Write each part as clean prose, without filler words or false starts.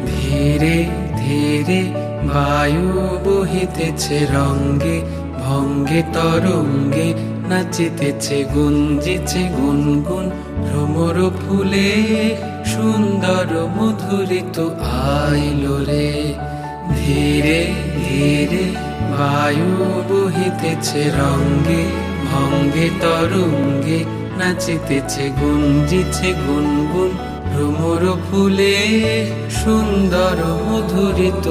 ধীরে ধীরে বায়ু বহিতেছে রঙ্গে ভঙ্গে তরঙ্গে, নাচিতেছে গুঞ্জিছে গুনগুন ভ্রমর ফুলে, সুন্দর মধুরিত আইলো রে। ধীরে ধীরে বায়ু বহিতেছে রঙ্গে ভঙ্গে তরঙ্গে, নাচিতেছে গুঞ্জিছে গুনগুন ভ্রমর ফুলে, সুন্দর মধুরিত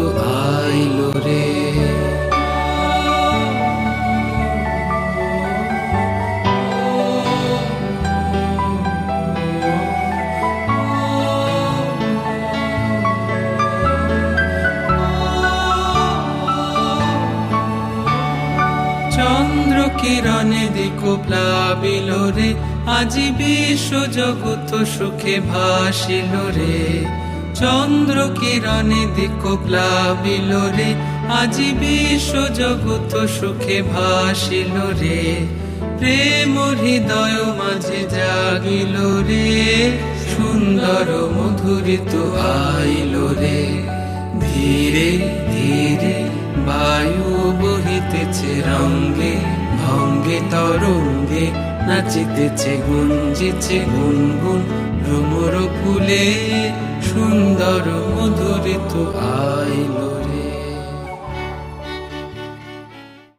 আইলো রে। চন্দ্র কিরণে দিকো প্লাবিল রে, আজি বিশ্ব জগৎ সুখে ভাসিল রে। চন্দ্র কিরণে দিকো প্লাবিল রে, আজি বিশ্ব জগৎ সুখে ভাসিল রে। প্রেম হৃদয় মাঝে জাগিল রে, সুন্দর মধুরিত আইল রে। ধীরে ধীরে বায়ু বহিতেছে রঙ্গে ভঙ্গে তরঙ্গে, নাচিতেছে গুঞ্জিছে গুনগুন ভ্রমর ফুলে, সুন্দর মধুরিত আইলো রে।